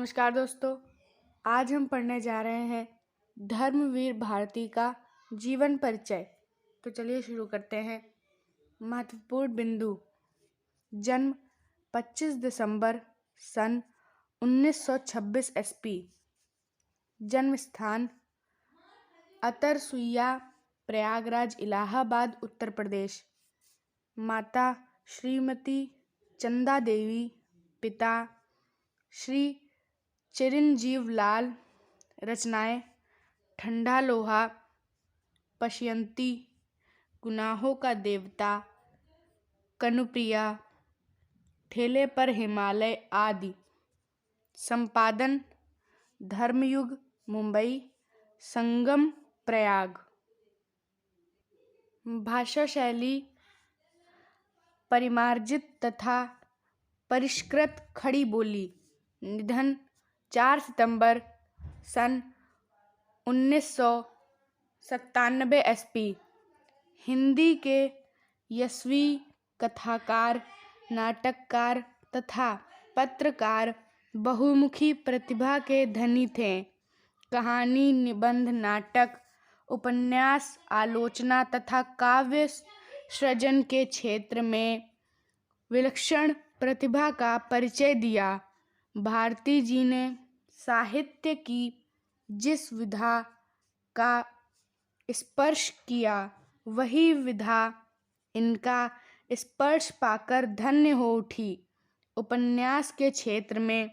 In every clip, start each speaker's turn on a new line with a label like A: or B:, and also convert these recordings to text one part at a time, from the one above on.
A: नमस्कार दोस्तों। आज हम पढ़ने जा रहे हैं धर्मवीर भारती का जीवन परिचय। तो चलिए शुरू करते हैं। महत्वपूर्ण बिंदु: जन्म 25 दिसंबर सन 1926 SP। जन्म स्थान अतरसुइया, प्रयागराज, इलाहाबाद, उत्तर प्रदेश। माता श्रीमती चंदा देवी, पिता श्री चिरंजीव लाल। रचनाएं: ठंडा लोहा, पश्यंती, गुनाहों का देवता, कनुप्रिया, ठेले पर हिमालय आदि। संपादन: धर्मयुग, मुंबई, संगम, प्रयाग। भाषा शैली: परिमार्जित तथा परिष्कृत खड़ी बोली। निधन 4 सितंबर सन 1997 SP। हिंदी के यशस्वी कथाकार, नाटककार तथा पत्रकार, बहुमुखी प्रतिभा के धनी थे। कहानी, निबंध, नाटक, उपन्यास, आलोचना तथा काव्य सृजन के क्षेत्र में विलक्षण प्रतिभा का परिचय दिया। भारती जी ने साहित्य की जिस विधा का स्पर्श किया, वही विधा इनका स्पर्श पाकर धन्य हो उठी। उपन्यास के क्षेत्र में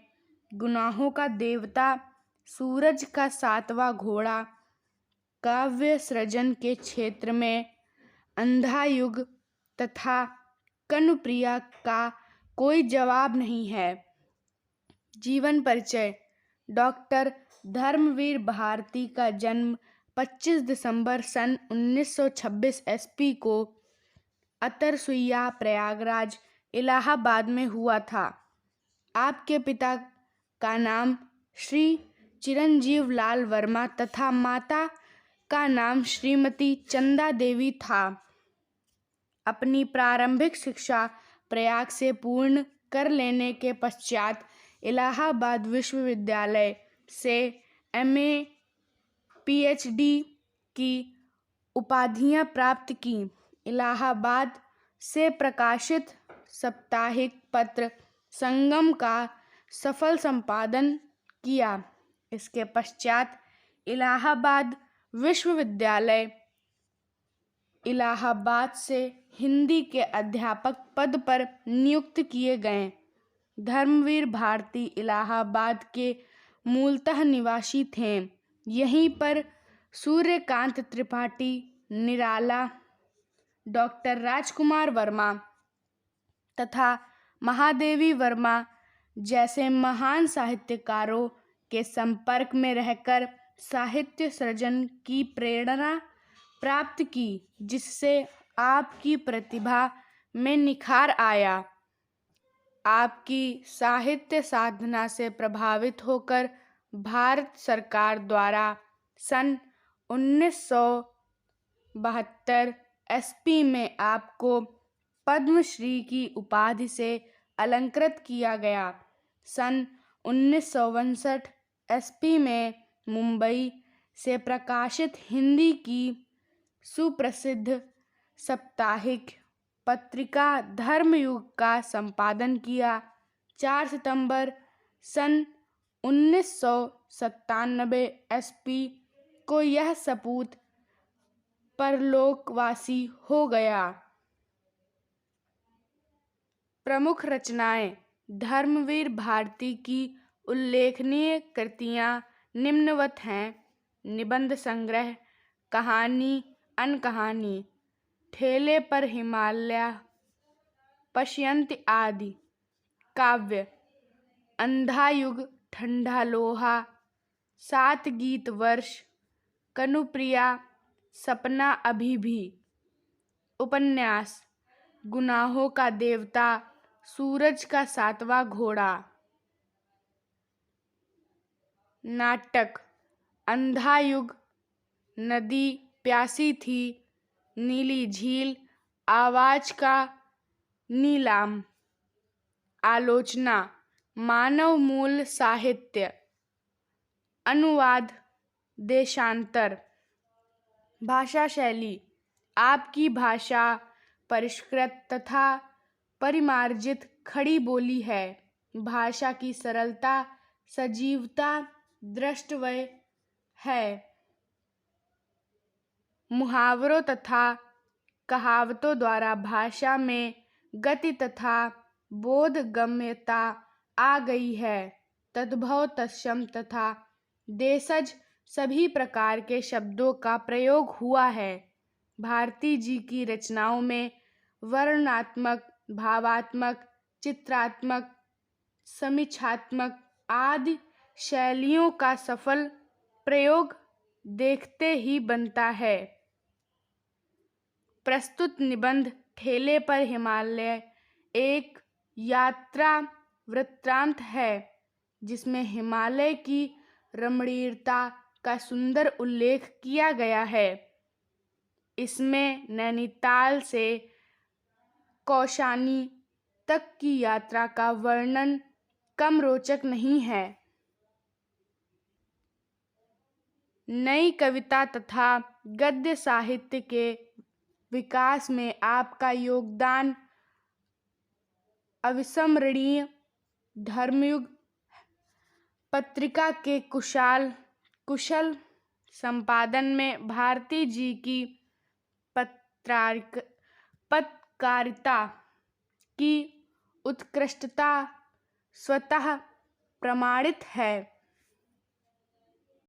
A: गुनाहों का देवता, सूरज का 7वां घोड़ा, काव्य सृजन के क्षेत्र में अंधा युग तथा कनुप्रिया का कोई जवाब नहीं है। जीवन परिचय: डॉक्टर धर्मवीर भारती का जन्म 25 दिसंबर सन 1926 SP को अतरसुइया, प्रयागराज, इलाहाबाद में हुआ था। आपके पिता का नाम श्री चिरंजीव लाल वर्मा तथा माता का नाम श्रीमती चंदा देवी था। अपनी प्रारंभिक शिक्षा प्रयाग से पूर्ण कर लेने के पश्चात इलाहाबाद विश्वविद्यालय से MA PhD की उपाधियां प्राप्त की। इलाहाबाद से प्रकाशित साप्ताहिक पत्र संगम का सफल संपादन किया। इसके पश्चात इलाहाबाद विश्वविद्यालय इलाहाबाद से हिंदी के अध्यापक पद पर नियुक्त किए गए। धर्मवीर भारती इलाहाबाद के मूलतः निवासी थे। यहीं पर सूर्यकांत त्रिपाठी, निराला, डॉक्टर राजकुमार वर्मा तथा महादेवी वर्मा जैसे महान साहित्यकारों के संपर्क में रहकर साहित्य सृजन की प्रेरणा प्राप्त की, जिससे आपकी प्रतिभा में निखार आया। आपकी साहित्य साधना से प्रभावित होकर भारत सरकार द्वारा सन 1972 SP में आपको पद्मश्री की उपाधि से अलंकृत किया गया। सन 1962 SP में मुंबई से प्रकाशित हिंदी की सुप्रसिद्ध साप्ताहिक पत्रिका धर्मयुग का संपादन किया। 4 सितंबर सन 1997 SP को यह सपूत परलोकवासी हो गया। प्रमुख रचनाएं: धर्मवीर भारती की उल्लेखनीय कृतियां निम्नवत हैं: निबंध संग्रह, कहानी, अनकहानी, ठेले पर हिमालय, पश्यंती आदि। काव्य: अंधा युग, ठंडा लोहा, 7 गीत वर्ष, कनुप्रिया, सपना अभी भी। उपन्यास: गुनाहों का देवता, सूरज का 7वां घोड़ा। नाटक: अंधा युग, नदी प्यासी थी, नीली झील, आवाज का नीलाम। आलोचना: मानव मूल साहित्य, अनुवाद, देशांतर। भाषा शैली, आपकी भाषा परिष्कृत तथा परिमार्जित खड़ी बोली है। भाषा की सरलता, सजीवता दृष्टव्य है। मुहावरों तथा कहावतों द्वारा भाषा में गति तथा बोधगम्यता आ गई है। तद्भव, तत्सम तथा देशज सभी प्रकार के शब्दों का प्रयोग हुआ है। भारती जी की रचनाओं में वर्णनात्मक, भावात्मक, चित्रात्मक, समीक्षात्मक आदि शैलियों का सफल प्रयोग देखते ही बनता है। प्रस्तुत निबंध ठेले पर हिमालय एक यात्रा वृत्तांत है, जिसमें हिमालय की रमणीयता का सुंदर उल्लेख किया गया है। इसमें नैनीताल से कौशानी तक की यात्रा का वर्णन कम रोचक नहीं है। नई कविता तथा गद्य साहित्य के विकास में आपका योगदान अविस्मरणीय। धर्मयुग पत्रिका के कुशल संपादन में भारती जी की पत्रकारिता की उत्कृष्टता स्वतः प्रमाणित है।